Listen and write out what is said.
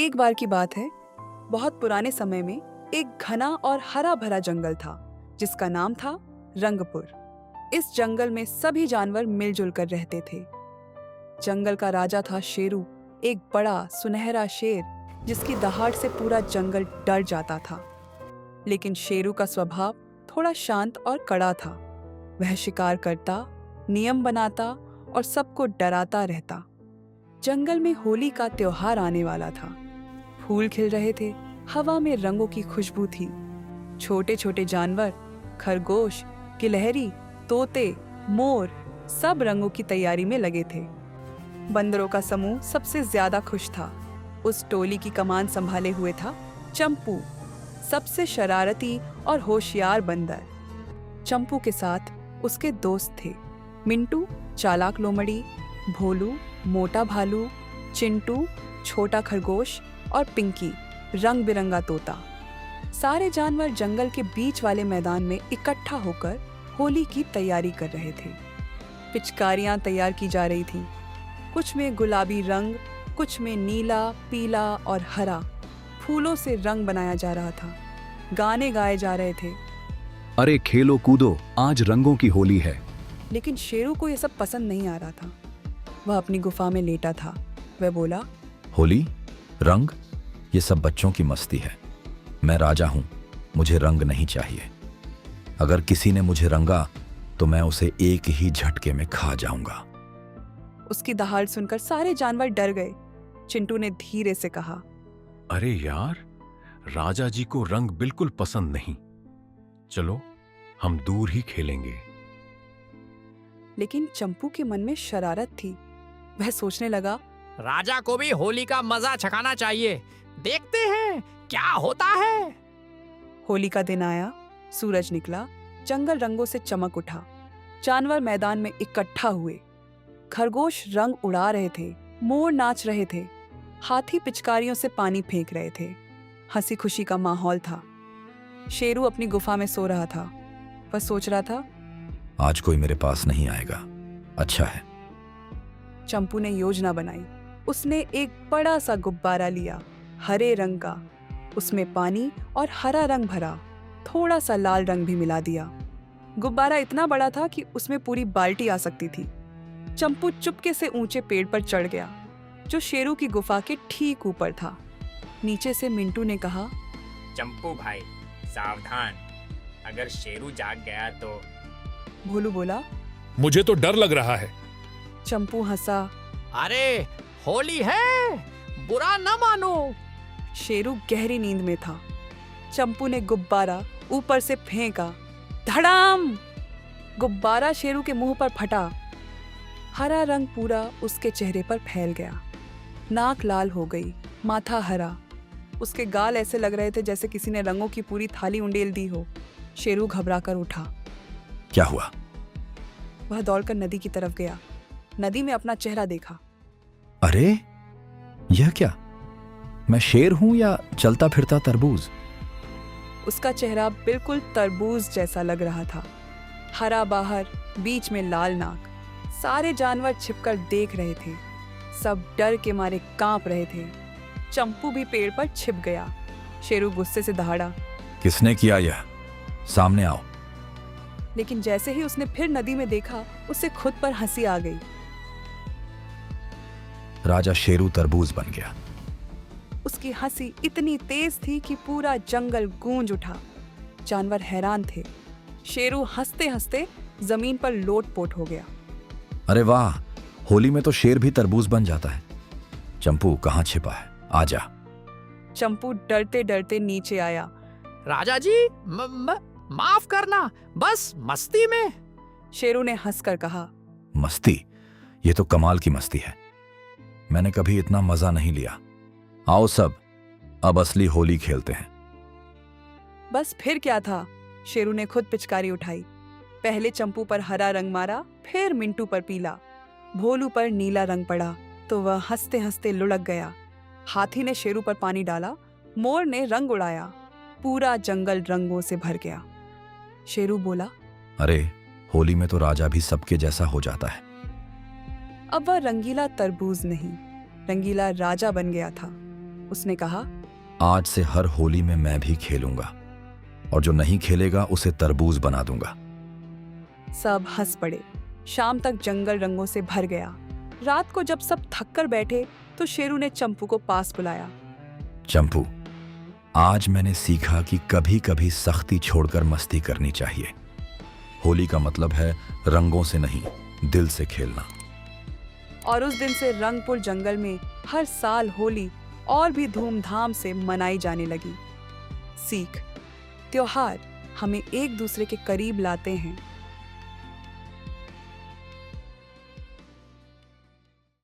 एक बार की बात है, बहुत पुराने समय में एक घना और हरा भरा जंगल था जिसका नाम था रंगपुर। इस जंगल में सभी जानवर मिलजुल कर रहते थे। जंगल का राजा था शेरू, एक बड़ा सुनहरा शेर जिसकी दहाड़ से पूरा जंगल डर जाता था। लेकिन शेरू का स्वभाव थोड़ा शांत और कड़ा था। वह शिकार करता, नियम बनाता और सबको डराता रहता। जंगल में होली का त्योहार आने वाला था। फूल खिल रहे थे, हवा में रंगों की खुशबू थी। छोटे छोटे जानवर, खरगोश, गिलहरी, तोते, मोर सब रंगों की तैयारी में लगे थे। बंदरों का समूह सबसे ज्यादा खुश था। उस टोली की कमान संभाले हुए था चंपू, सबसे शरारती और होशियार बंदर। चंपू के साथ उसके दोस्त थे मिंटू, चालाक लोमड़ी, भोलू, मोटा भालू, चिंटू, छोटा खरगोश और पिंकी, रंग बिरंगा तोता। सारे जानवर जंगल के बीच वाले मैदान में इकट्ठा होकर होली की तैयारी कर रहे थे। पिचकारियां तैयार की जा रही थीं। कुछ में गुलाबी रंग, कुछ में नीला, पीला और हरा। फूलों से रंग बनाया जा रहा था। गाने गाए जा रहे थे। अरे खेलो कूदो, आज रंगों की होली है। लेकिन शेरू को यह सब पसंद नहीं आ रहा था। वह अपनी गुफा में लेटा था। वह बोला, होली, रंग, ये सब बच्चों की मस्ती है। मैं राजा हूं, मुझे रंग नहीं चाहिए। अगर किसी ने मुझे रंगा तो मैं उसे एक ही झटके में खा जाऊंगा। उसकी दहाड़ सुनकर सारे जानवर डर गए। चिंटू ने धीरे से कहा, अरे यार, राजा जी को रंग बिल्कुल पसंद नहीं। चलो हम दूर ही खेलेंगे। लेकिन चंपू के मन में शरारत थी। वह सोचने लगा, राजा को भी होली का मजा चखाना चाहिए। देखते हैं क्या होता है। होली का दिन आया। सूरज निकला, जंगल रंगों से चमक उठा। जानवर मैदान में इकट्ठा हुए। खरगोश रंग उड़ा रहे थे, मोर नाच रहे थे, हाथी पिचकारियों से पानी फेंक रहे थे। हंसी खुशी का माहौल था। शेरू अपनी गुफा में सो रहा था। वह सोच रहा था, आज कोई मेरे पास नहीं आएगा, अच्छा है। चंपू ने योजना बनाई। उसने एक बड़ा सा गुब्बारा लिया, हरे रंग का। उसमें पानी और हरा रंग भरा, थोड़ा सा लाल रंग भी मिला दिया। गुब्बारा इतना बड़ा था कि उसमें पूरी बाल्टी आ सकती थी। चंपू चुपके से ऊंचे पेड़ पर चढ़ गया, जो शेरू की गुफा के ठीक ऊपर था। नीचे से मिंटू ने कहा, चंपू भाई सावधान, अगर शेरू जाग गया तो। भोलू बोला, मुझे तो डर लग रहा है। चंपू हंसा। अरे होली है, बुरा न मानो। शेरू गहरी नींद में था। चंपू ने गुब्बारा ऊपर से फेंका। धड़ाम! गुब्बारा शेरू के मुंह पर फटा। हरा रंग पूरा उसके चेहरे पर फैल गया। नाक लाल हो गई, माथा हरा। उसके गाल ऐसे लग रहे थे जैसे किसी ने रंगों की पूरी थाली उंडेल दी हो। शेरू घबराकर उठा। क्या हुआ? वह दौड़कर नदी की तरफ गया। नदी में अपना चेहरा देखा। अरे यह क्या? मैं शेर हूं या चलता फिरता तरबूज? उसका चेहरा बिल्कुल तरबूज जैसा लग रहा था। हरा बाहर, बीच में लाल नाक। सारे जानवर छिपकर देख रहे थे। सब डर के मारे कांप रहे थे। चंपू भी पेड़ पर छिप गया। शेरू गुस्से से दहाड़ा। किसने किया यह? सामने आओ। लेकिन जैसे ही उसने फिर नदी में देखा, उसे खुद पर हंसी आ गई। राजा शेरू तरबूज बन गया। उसकी हंसी इतनी तेज थी कि पूरा जंगल गूंज उठा। जानवर हैरान थे। शेरू हंसते हंसते जमीन पर लोटपोट हो गया। अरे वाह, होली में तो शेर भी तरबूज बन जाता है। चंपू कहाँ छिपा है? आजा। चंपू डरते डरते नीचे आया। राजा जी माफ करना, बस मस्ती में। शेरू ने हंसकर कहा, मस्ती? ये तो कमाल की मस्ती है। मैंने कभी इतना मजा नहीं लिया। आओ सब, अब असली होली खेलते हैं। बस फिर क्या था। शेरू ने खुद पिचकारी उठाई। पहले चंपू पर हरा रंग मारा, फिर मिंटू पर पीला। भोलू पर नीला रंग पड़ा तो वह हंसते हंसते लुढ़क गया। हाथी ने शेरू पर पानी डाला। मोर ने रंग उड़ाया। पूरा जंगल रंगों से भर गया। शेरू बोला, अरे होली में तो राजा भी सबके जैसा हो जाता है। अब वह रंगीला तरबूज नहीं, रंगीला राजा बन गया था। उसने कहा, आज से हर होली में मैं भी खेलूंगा और जो नहीं खेलेगा उसे तरबूज बना दूंगा। सब हंस पड़े। शाम तक जंगल रंगों से भर गया। रात को जब सब थक कर बैठे तो शेरू ने चंपू को पास बुलाया। चंपू, आज मैंने सीखा कि कभी कभी सख्ती छोड़कर मस्ती करनी चाहिए। होली का मतलब है रंगों से नहीं, दिल से खेलना। और उस दिन से रंगपुर जंगल में हर साल होली और भी धूमधाम से मनाई जाने लगी। सीख, त्योहार हमें एक दूसरे के करीब लाते हैं